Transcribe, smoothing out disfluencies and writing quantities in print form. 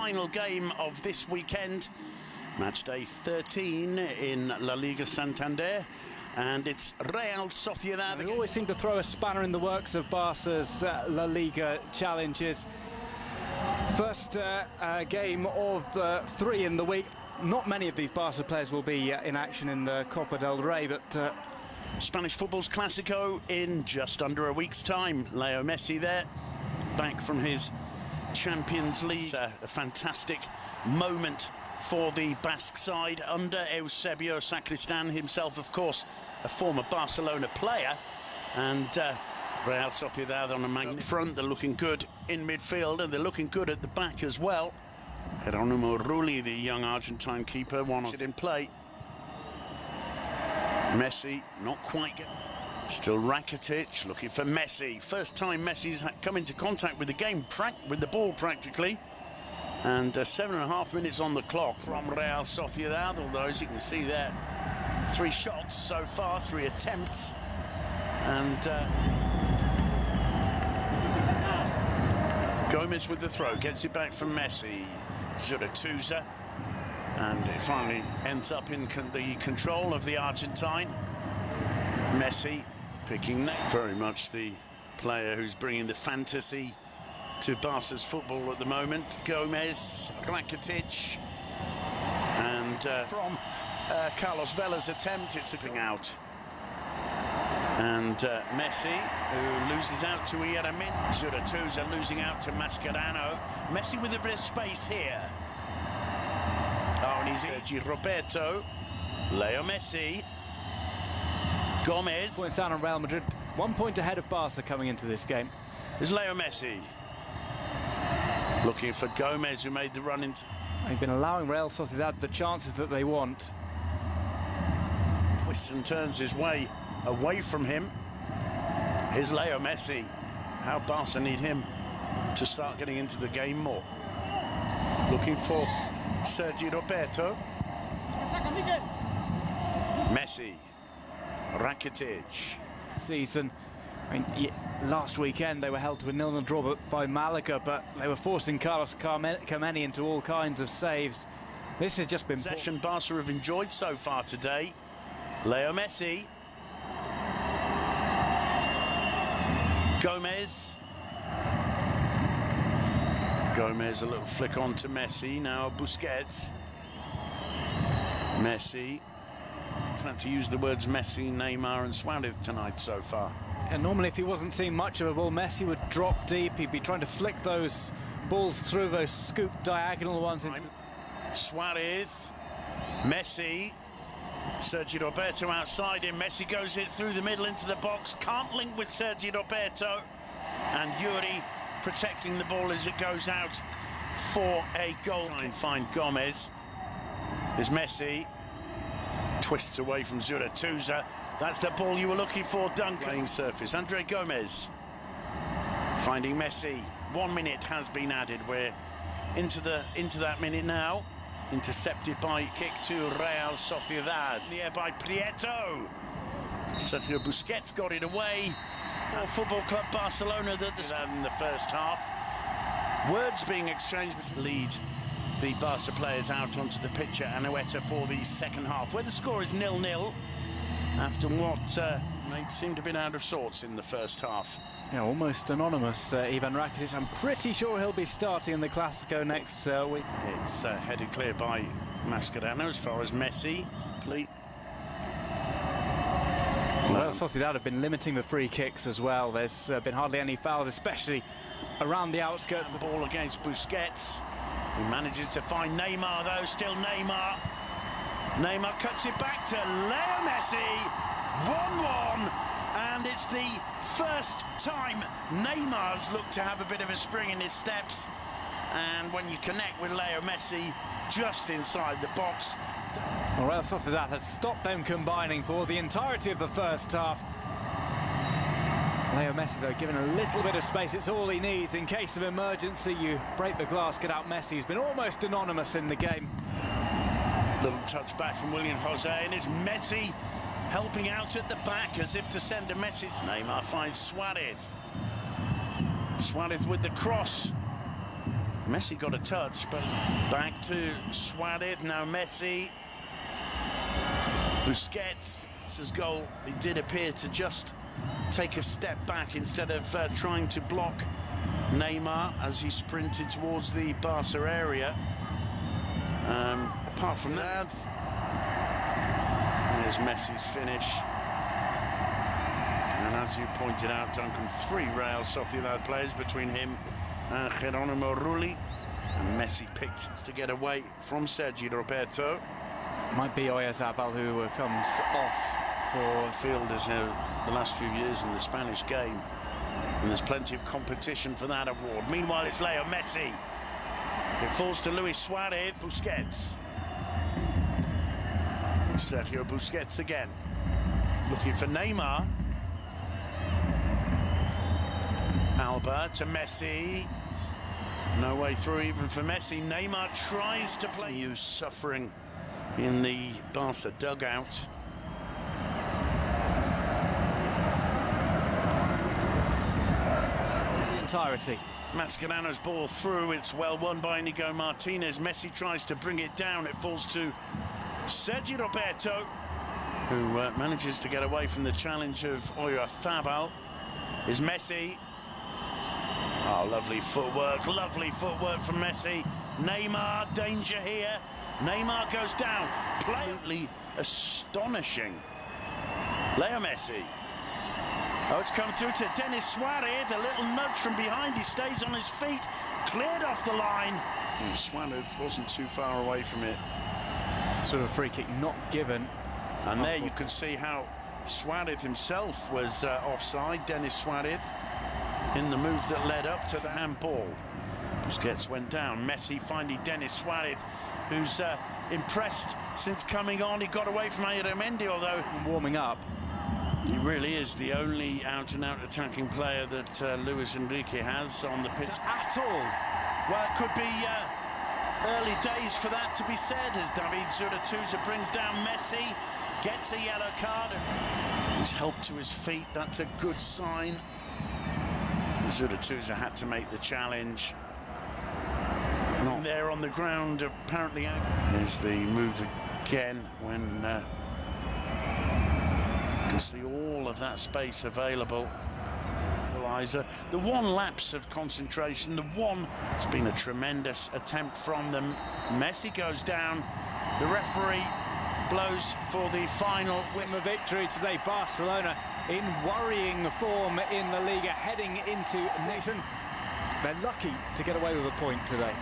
final game of this weekend, match day 13 in La Liga Santander, and it's Real Sociedad. They always seem to throw a spanner in the works of Barca's La Liga challenges. First game of the 3 in the week. Not many of these Barca players will be in action in the Copa del Rey, but Spanish football's Clásico in just under a week's time. Lionel Messi there, back from his Champions League. A fantastic moment for the Basque side under Eusebio Sacristan, himself, of course, a former Barcelona player. And Real Sociedad on a magnificent front. They're looking good in midfield, and they're looking good at the back as well. Geronimo Rulli, the young Argentine keeper, one of it in play. Messi, not quite getting. Still Rakitic, looking for Messi. First time Messi's come into contact with the game, with the ball practically. And 7.5 minutes on the clock from Real Sociedad, although as you can see there, 3 shots so far, 3 attempts. And Gomez with the throw, gets it back from Messi. Sociedad, and it finally ends up in the control of the Argentine. Messi picking very much the player who's bringing the fantasy to Barca's football at the moment. Gomez, Rakitic, and from Carlos Vela's attempt, it's looking out. And Messi, who loses out to Iramin. Sociedad losing out to Mascherano. Messi with a bit of space here. Oh, and he's Sergi Roberto. Leo Messi. Gomez. Points down on Real Madrid. 1 point ahead of Barca coming into this game. Is Leo Messi. Looking for Gomez, who made the run into... They've been allowing Real Sociedad the chances that they want. Twists and turns his way away from him. Here's Leo Messi. How Barca need him to start getting into the game more. Looking for Sergi Roberto. Messi. Rakitic. Season. I mean, last weekend they were held to a 0-0 draw by Malaga, but they were forcing Carlos Kameni into all kinds of saves. This has just been possession Barca have enjoyed so far today. Leo Messi. Gomez. Gomez, a little flick on to Messi. Now Busquets. Messi. I've had to use the words Messi, Neymar and Suarez tonight so far. And normally if he wasn't seeing much of a ball, Messi would drop deep. He'd be trying to flick those balls through, those scoop diagonal ones. Suarez. Messi. Sergi Roberto outside him. Messi goes it through the middle into the box. Can't link with Sergi Roberto. And Yuri protecting the ball as it goes out for a goal. Try and find Gomez. There's Messi. Twists away from Sociedad. That's the ball you were looking for, Duncan. Playing surface. Andre Gomez. Finding Messi. 1 minute has been added. We're into that minute now. Intercepted by kick to Real Sociedad. Near by Prieto. Sergio Busquets got it away for Football Club Barcelona in the first half. Words being exchanged to lead the Barca players out onto the pitch at Anoeta for the second half, where the score is 0-0 after what seemed to have been out of sorts in the first half. Yeah, almost anonymous, Ivan Rakitic. I'm pretty sure he'll be starting in the Clásico next week. It's headed clear by Mascherano as far as Messi. Well, Sociedad have been limiting the free kicks as well. There's been hardly any fouls, especially around the outskirts. The ball against Busquets, who manages to find Neymar, though. Still Neymar. Neymar cuts it back to Leo Messi. 1-1. And it's the first time Neymar's looked to have a bit of a spring in his steps. And when you connect with Leo Messi just inside the box. Well, Real Sociedad has stopped them combining for the entirety of the first half. Leo Messi, though, given a little bit of space. It's all he needs. In case of emergency, you break the glass, get out Messi, who's been almost anonymous in the game. Little touch back from William Jose, and it's Messi helping out at the back as if to send a message. Neymar finds Suarez. Suarez with the cross. Messi got a touch, but back to Suarez. Now Messi. Busquets' goal. He did appear to just take a step back instead of trying to block Neymar as he sprinted towards the Barca area. Apart from that, there's Messi's finish. And as you pointed out, Duncan, 3 Real Sociedad players between him and Geronimo Rulli. And Messi picked to get away from Sergi Roberto. Might be Oyarzabal who comes off for fielders the last few years in the Spanish game. And there's plenty of competition for that award. Meanwhile, it's Leo Messi. It falls to Luis Suarez. Busquets. Sergio Busquets again. Looking for Neymar. Alba to Messi. No way through even for Messi. Neymar tries to play. He was suffering in the Barca dugout. The entirety. Mascherano's ball through. It's well won by Inigo Martinez. Messi tries to bring it down. It falls to Sergi Roberto, who manages to get away from the challenge of Oyarzabal. Is Messi. Oh, lovely footwork from Messi. Neymar, danger here. Neymar goes down. Absolutely astonishing. Leo Messi. Oh, it's come through to Denis Suarez. A little nudge from behind. He stays on his feet. Cleared off the line. And Suarez wasn't too far away from it. Sort of a free kick not given. And there you can see how Suarez himself was offside. Denis Suarez in the move that led up to the handball. Busquets went down. Messi finding Denis Suarez, who's impressed since coming on. He got away from Mendy, although warming up. He really is the only out-and-out attacking player that Luis Enrique has on the pitch. At all. Well, it could be early days for that to be said, as David Zuratouza brings down Messi, gets a yellow card. He's helped to his feet. That's a good sign. Zuratouza had to make the challenge. Not there on the ground, apparently. Here's the move again when you can see all of that space available. The one lapse of concentration, it's been a tremendous attempt from them. Messi goes down. The referee blows for the final whistle. Victory today. Barcelona in worrying form in the Liga, heading into Nixon. They're lucky to get away with a point today.